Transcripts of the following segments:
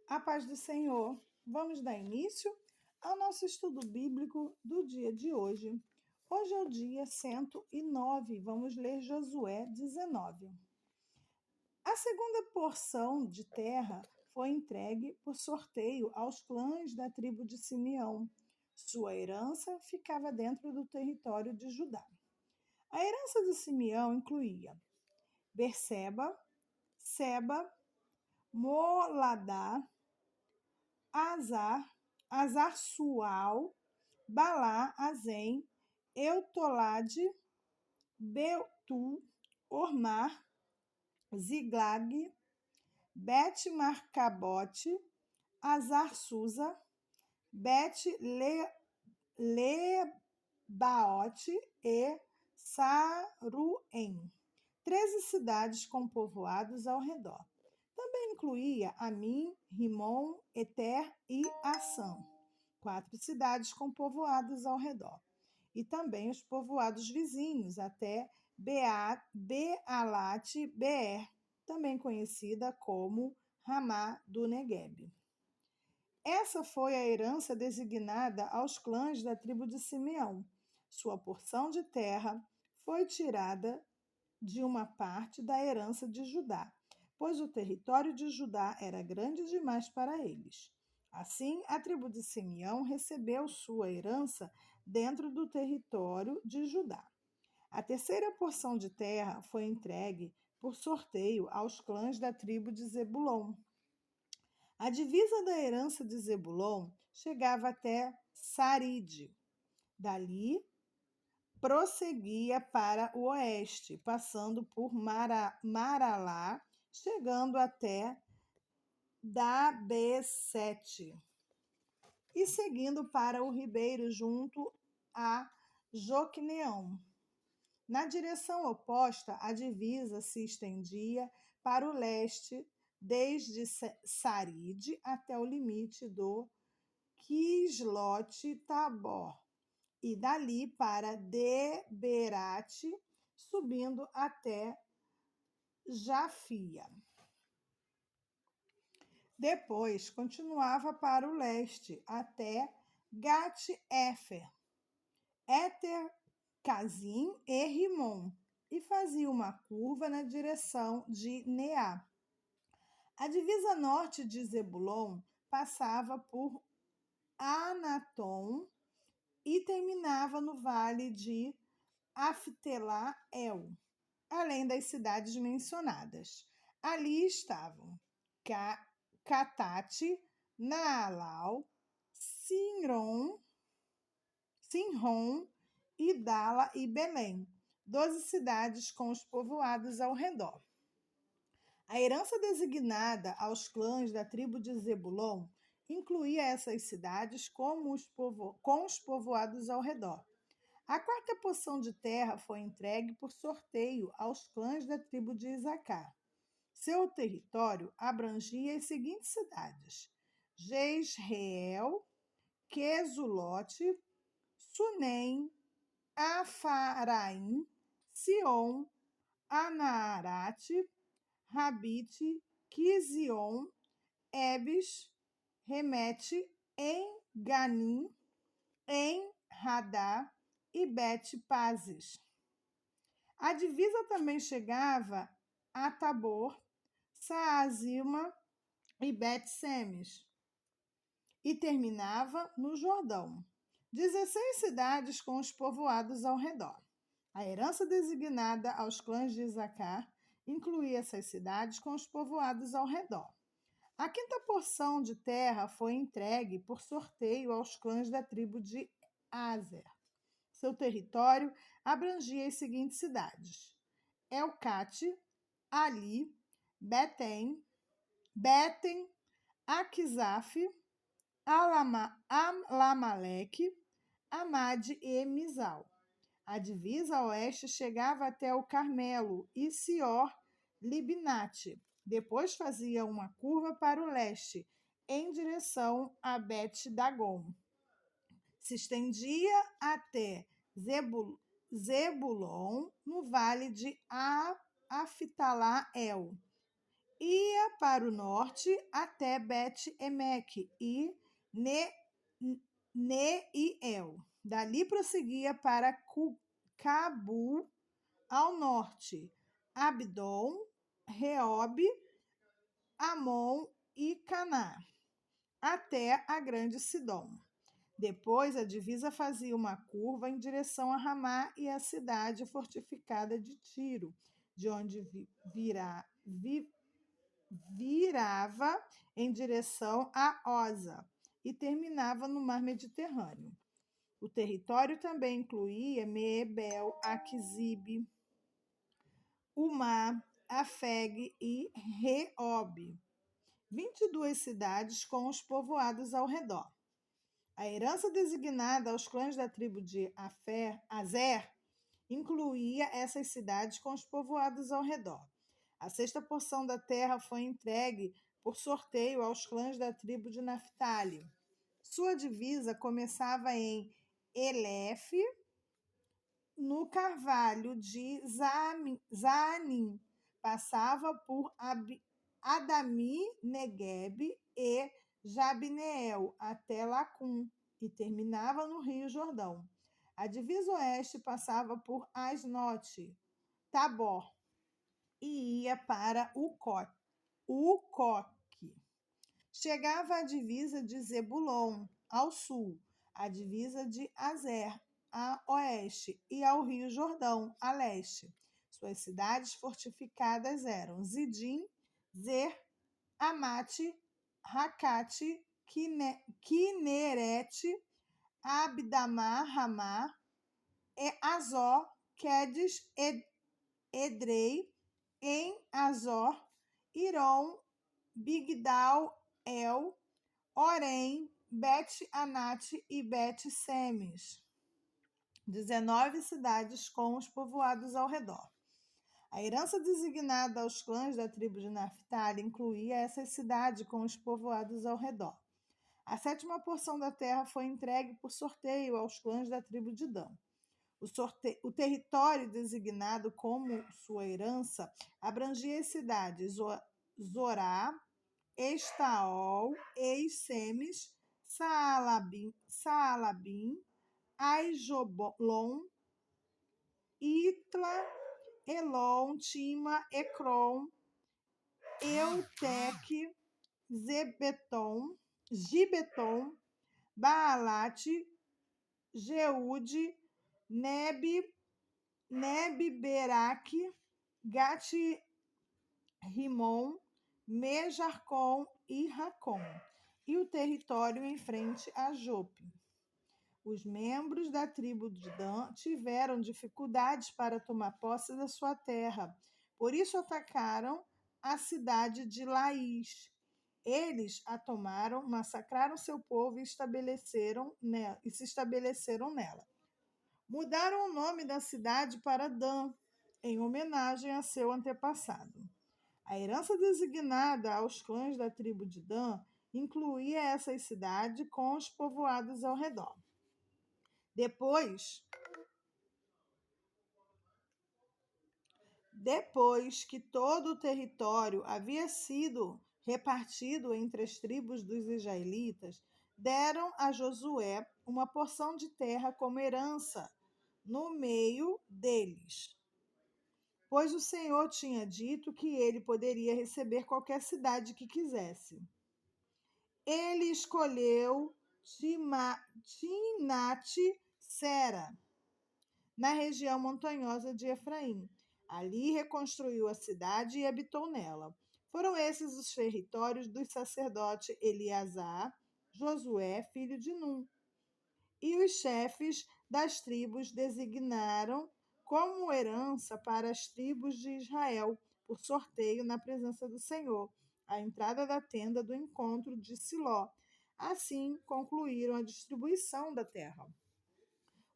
A paz do Senhor. Vamos dar início ao nosso estudo bíblico do dia de hoje. Hoje é o dia 109. Vamos ler Josué 19. A segunda porção de terra foi entregue por sorteio aos clãs da tribo de Simeão. Sua herança ficava dentro do território de Judá. A herança de Simeão incluía Berseba, Seba, Moladá, Azar-Sual, Balá, Azem, Eutolade, Betu, Ormar, Ziglag, Bet-Marcabote, Azar-Susa, Bet-Lebaote e Saruém. 13 cidades com povoados ao redor. Também incluía Amim, Rimon, Eter e Assã, 4 cidades com povoados ao redor. E também os povoados vizinhos até Bealat-Beer, também conhecida como Ramá do Negueb. Essa foi a herança designada aos clãs da tribo de Simeão. Sua porção de terra foi tirada de uma parte da herança de Judá, pois o território de Judá era grande demais para eles. Assim, a tribo de Simeão recebeu sua herança dentro do território de Judá. A terceira porção de terra foi entregue por sorteio aos clãs da tribo de Zebulon. A divisa da herança de Zebulon chegava até Saride. Dali, prosseguia para o oeste, passando por Maralá, chegando até Dabesete e seguindo para o ribeiro junto a Joqueneão. Na direção oposta, a divisa se estendia para o leste, desde Saride até o limite do Quislote-Tabor, e dali para Deberate, subindo até Jafia. Depois continuava para o leste até Gat-Efer, Eter-Cazim e Rimon, e fazia uma curva na direção de Neá. A divisa norte de Zebulon passava por Anatom e terminava no vale de Aftelá-El, além das cidades mencionadas. Ali estavam Catate, Naalau, Sinron, Idala e Belém, 12 cidades com os povoados ao redor. A herança designada aos clãs da tribo de Zebulon incluía essas cidades com os povoados ao redor. A quarta porção de terra foi entregue por sorteio aos clãs da tribo de Isacar. Seu território abrangia as seguintes cidades: Jezreel, Quesulote, Sunem, Afaraim, Sion, Anarate, Rabite, Quizion, Ebes, Remete, En-Ganim, En-Radá e Bet-Pazes. A divisa também chegava a Tabor, Saazima e Bet-Semes e terminava no Jordão. 16 cidades com os povoados ao redor. A herança designada aos clãs de Isacar incluía essas cidades com os povoados ao redor. A quinta porção de terra foi entregue por sorteio aos clãs da tribo de Aser. Seu território abrangia as seguintes cidades: Elcate, Ali, Betem, Aquizaf, Alamaleque, Amade e Mizal. A divisa a oeste chegava até o Carmelo e Sior-Libnate. Depois fazia uma curva para o leste, em direção a Bet-Dagon. Se estendia até Zebulon, no vale de Aftalá-El, ia para o norte até Bet-Emeque e Neiel. Dali prosseguia para Cabul, ao norte, Abdon, Reob, Amon e Caná, até a grande Sidom. Depois, a divisa fazia uma curva em direção a Ramá e a cidade fortificada de Tiro, de onde virava em direção a Oza e terminava no mar Mediterrâneo. O território também incluía Meebel, Aquizib, Umá, Afeg e Reob, 22 cidades com os povoados ao redor. A herança designada aos clãs da tribo de Azer incluía essas cidades com os povoados ao redor. A sexta porção da terra foi entregue por sorteio aos clãs da tribo de Naftali. Sua divisa começava em Elef, no carvalho de Zaanim, passava por Adami, Negueb e Jabneel até Lacum e terminava no Rio Jordão. A divisa oeste passava por Asnote, Tabor e ia para Ucoque. Chegava à divisa de Zebulon, ao sul, a divisa de Azer, a oeste, e ao Rio Jordão, a leste. Suas cidades fortificadas eram Zidim, Zer, Amate, Racate, Kinerete, Abdamá, Ramá, Azó, Quedes, Edrei, em Azor, Iron, Bigdal, El, Orem, Bet-Anate e Bet-Semes. 19 cidades com os povoados ao redor. A herança designada aos clãs da tribo de Naftali incluía essas cidades com os povoados ao redor. A sétima porção da terra foi entregue por sorteio aos clãs da tribo de Dan. O território designado como sua herança abrangia as cidades Zorá, Estaol, Eis-Semes, Saalabim, Aijoblon, Itla, Elon, Tima, Ecrom, Eutec, Gibeton, Baalate, Jeude, Neb-Beraque, Gat-Rimon, Mejarcom e Racom, e o território em frente a Jope. Os membros da tribo de Dan tiveram dificuldades para tomar posse da sua terra, por isso atacaram a cidade de Laís. Eles a tomaram, massacraram seu povo e se estabeleceram nela. Mudaram o nome da cidade para Dan, em homenagem a seu antepassado. A herança designada aos clãs da tribo de Dan incluía essas cidades com os povoados ao redor. Depois que todo o território havia sido repartido entre as tribos dos israelitas, deram a Josué uma porção de terra como herança no meio deles, pois o Senhor tinha dito que ele poderia receber qualquer cidade que quisesse. Ele escolheu Timnat-Sera, na região montanhosa de Efraim. Ali reconstruiu a cidade e habitou nela. Foram esses os territórios dos sacerdotes Eleazar, Josué, filho de Num. E os chefes das tribos designaram como herança para as tribos de Israel, por sorteio na presença do Senhor, a entrada da tenda do encontro de Siló. Assim concluíram a distribuição da terra.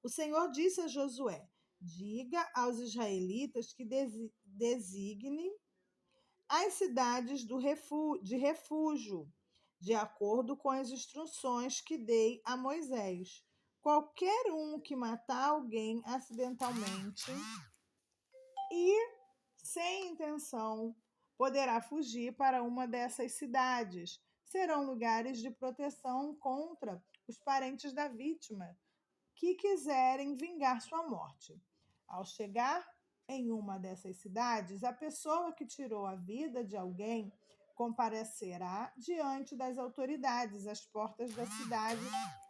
O Senhor disse a Josué: diga aos israelitas que designem as cidades de refúgio, de acordo com as instruções que dei a Moisés. Qualquer um que matar alguém acidentalmente e sem intenção poderá fugir para uma dessas cidades. Serão lugares de proteção contra os parentes da vítima que quiserem vingar sua morte. Ao chegar em uma dessas cidades, a pessoa que tirou a vida de alguém comparecerá diante das autoridades às portas da cidade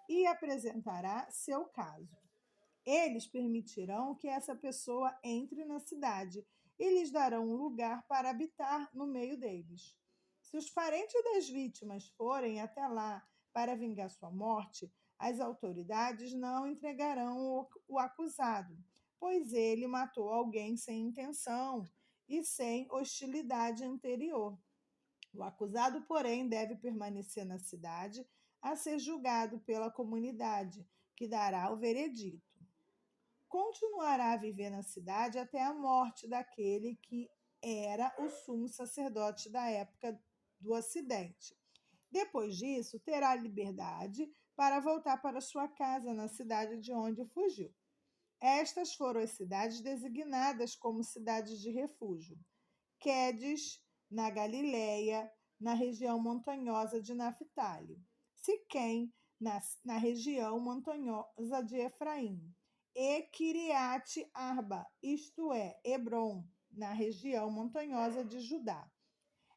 e apresentará seu caso. Eles permitirão que essa pessoa entre na cidade e lhes darão um lugar para habitar no meio deles. Se os parentes das vítimas forem até lá para vingar sua morte, as autoridades não entregarão o acusado, pois ele matou alguém sem intenção e sem hostilidade anterior. O acusado, porém, deve permanecer na cidade a ser julgado pela comunidade, que dará o veredito. Continuará a viver na cidade até a morte daquele que era o sumo sacerdote da época do acidente. Depois disso, terá liberdade para voltar para sua casa na cidade de onde fugiu. Estas foram as cidades designadas como cidades de refúgio: Quedes, na Galileia, na região montanhosa de Naftali; Siquém, na região montanhosa de Efraim; e Kiriate Arba, isto é, Hebron, na região montanhosa de Judá.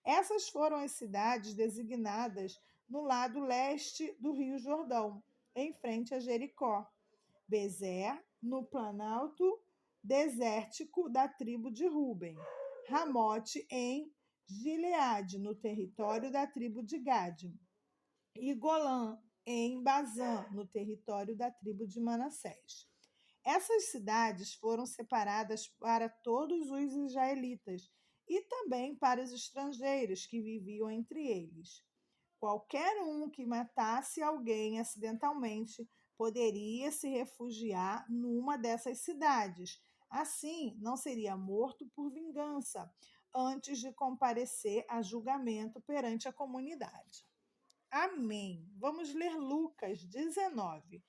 Essas foram as cidades designadas no lado leste do Rio Jordão, em frente a Jericó. Bezer, no planalto desértico da tribo de Ruben; Ramote, em Gileade, no território da tribo de Gade; e Golã, em Bazã, no território da tribo de Manassés. Essas cidades foram separadas para todos os israelitas e também para os estrangeiros que viviam entre eles. Qualquer um que matasse alguém acidentalmente poderia se refugiar numa dessas cidades. Assim, não seria morto por vingança antes de comparecer a julgamento perante a comunidade. Amém. Vamos ler Lucas 19,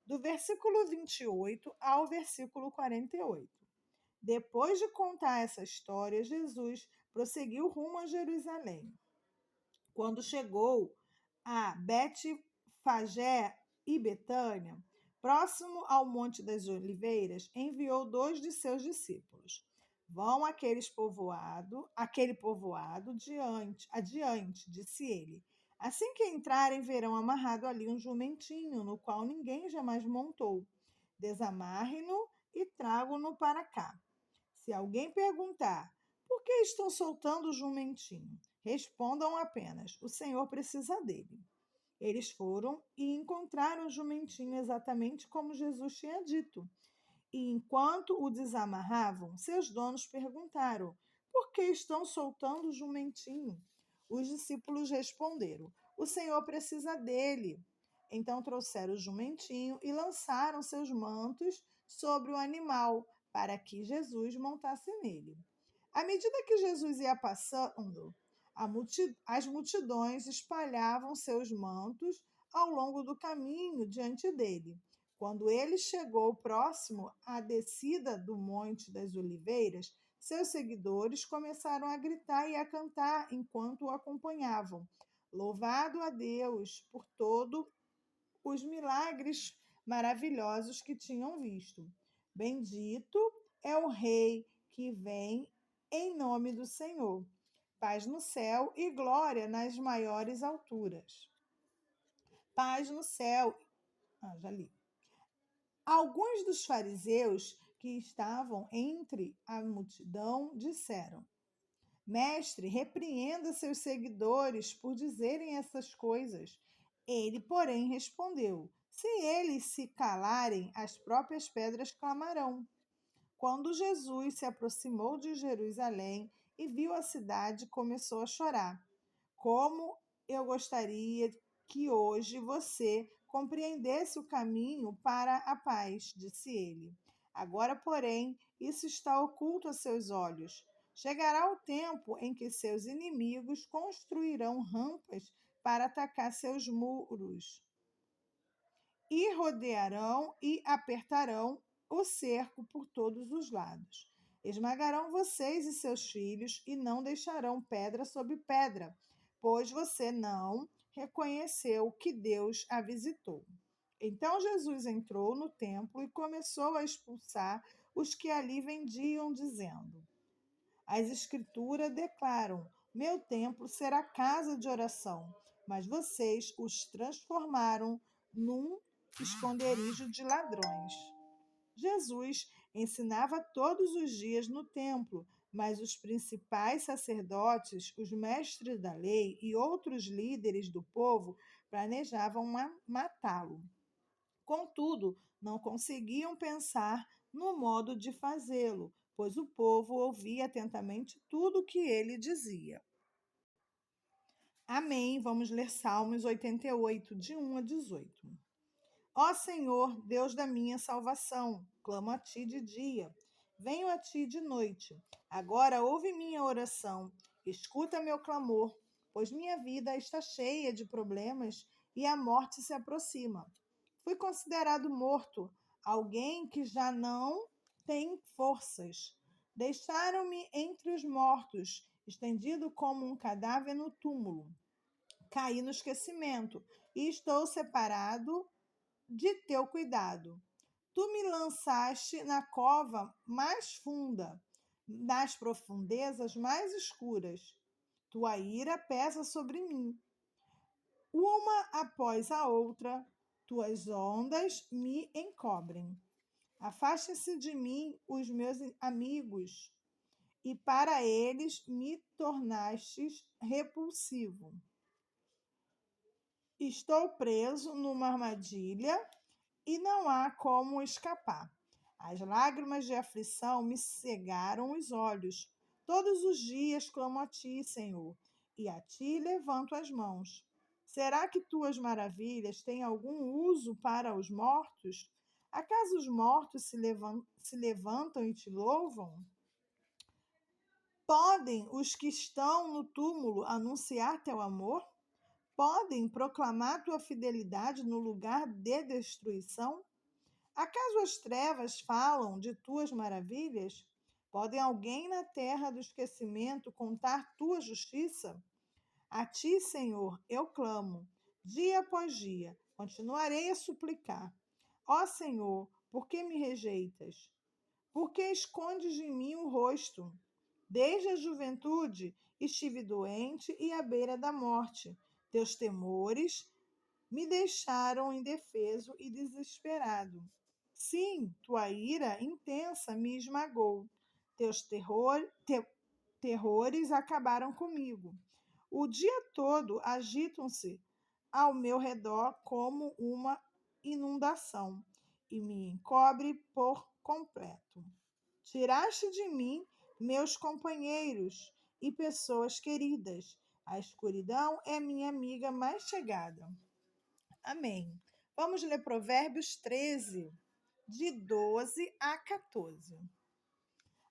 do versículo 28 ao versículo 48. Depois de contar essa história, Jesus prosseguiu rumo a Jerusalém. Quando chegou a Betfagé e Betânia, próximo ao Monte das Oliveiras, enviou 2 de seus discípulos. Vão aquele povoado adiante, disse ele. Assim que entrarem, verão amarrado ali um jumentinho, no qual ninguém jamais montou. Desamarre-no e trago-no para cá. Se alguém perguntar, por que estão soltando o jumentinho? Respondam apenas, o Senhor precisa dele. Eles foram e encontraram o jumentinho exatamente como Jesus tinha dito. E enquanto o desamarravam, seus donos perguntaram, por que estão soltando o jumentinho? Os discípulos responderam, o Senhor precisa dele. Então trouxeram o jumentinho e lançaram seus mantos sobre o animal, para que Jesus montasse nele. À medida que Jesus ia passando, as multidões espalhavam seus mantos ao longo do caminho diante dele. Quando ele chegou próximo à descida do Monte das Oliveiras, seus seguidores começaram a gritar e a cantar enquanto o acompanhavam. Louvado a Deus por todos os milagres maravilhosos que tinham visto. Bendito é o Rei que vem em nome do Senhor. Paz no céu e glória nas maiores alturas. Paz no céu. Já li. Alguns dos fariseus que estavam entre a multidão disseram, Mestre, repreenda seus seguidores por dizerem essas coisas. Ele, porém, respondeu, se eles se calarem, as próprias pedras clamarão. Quando Jesus se aproximou de Jerusalém e viu a cidade, começou a chorar. Como eu gostaria que hoje você compreendesse o caminho para a paz, disse ele. Agora, porém, isso está oculto a seus olhos. Chegará o tempo em que seus inimigos construirão rampas para atacar seus muros e rodearão e apertarão o cerco por todos os lados. Esmagarão vocês e seus filhos e não deixarão pedra sobre pedra, pois você não reconheceu que Deus a visitou. Então Jesus entrou no templo e começou a expulsar os que ali vendiam, dizendo: As Escrituras declaram: Meu templo será casa de oração, mas vocês os transformaram num esconderijo de ladrões. Jesus ensinava todos os dias no templo, mas os principais sacerdotes, os mestres da lei e outros líderes do povo planejavam matá-lo. Contudo, não conseguiam pensar no modo de fazê-lo, pois o povo ouvia atentamente tudo o que ele dizia. Amém. Vamos ler Salmos 88, de 1 a 18. Ó Senhor, Deus da minha salvação, clamo a ti de dia, venho a ti de noite. Agora ouve minha oração, escuta meu clamor, pois minha vida está cheia de problemas e a morte se aproxima. Fui considerado morto, alguém que já não tem forças. Deixaram-me entre os mortos, estendido como um cadáver no túmulo. Caí no esquecimento e estou separado de teu cuidado. Tu me lançaste na cova mais funda, nas profundezas mais escuras. Tua ira pesa sobre mim. Uma após a outra, tuas ondas me encobrem. Afaste-se de mim os meus amigos, e para eles me tornastes repulsivo. Estou preso numa armadilha e não há como escapar. As lágrimas de aflição me cegaram os olhos. Todos os dias clamo a ti, Senhor, e a ti levanto as mãos. Será que tuas maravilhas têm algum uso para os mortos? Acaso os mortos se levantam e te louvam? Podem os que estão no túmulo anunciar teu amor? Podem proclamar tua fidelidade no lugar de destruição? Acaso as trevas falam de tuas maravilhas? Podem alguém na terra do esquecimento contar tua justiça? A ti, Senhor, eu clamo, dia após dia, continuarei a suplicar. Ó Senhor, por que me rejeitas? Por que escondes de mim o rosto? Desde a juventude estive doente e à beira da morte. Teus temores me deixaram indefeso e desesperado. Sim, tua ira intensa me esmagou. Teus terrores acabaram comigo. O dia todo agitam-se ao meu redor como uma inundação e me encobre por completo. Tiraste de mim meus companheiros e pessoas queridas. A escuridão é minha amiga mais chegada. Amém. Vamos ler Provérbios 13, de 12 a 14.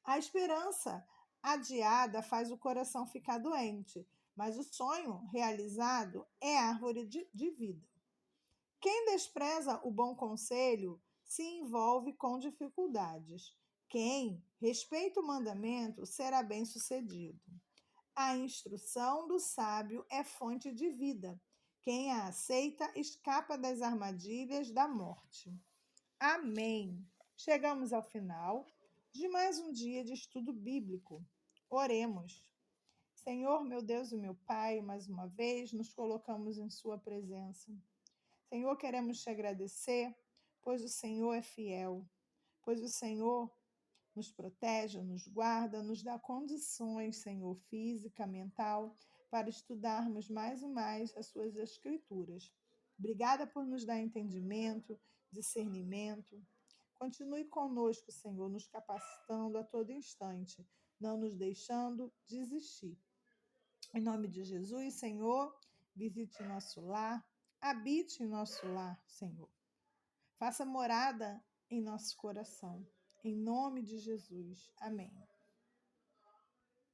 A esperança adiada faz o coração ficar doente, mas o sonho realizado é árvore de vida. Quem despreza o bom conselho se envolve com dificuldades. Quem respeita o mandamento será bem-sucedido. A instrução do sábio é fonte de vida. Quem a aceita escapa das armadilhas da morte. Amém. Chegamos ao final de mais um dia de estudo bíblico. Oremos. Senhor, meu Deus e meu Pai, mais uma vez nos colocamos em Sua presença. Senhor, queremos te agradecer, pois o Senhor é fiel, pois o Senhor nos protege, nos guarda, nos dá condições, Senhor, física, mental, para estudarmos mais e mais as suas escrituras. Obrigada por nos dar entendimento, discernimento. Continue conosco, Senhor, nos capacitando a todo instante, não nos deixando desistir. Em nome de Jesus, Senhor, visite nosso lar, habite em nosso lar, Senhor. Faça morada em nosso coração. Em nome de Jesus. Amém.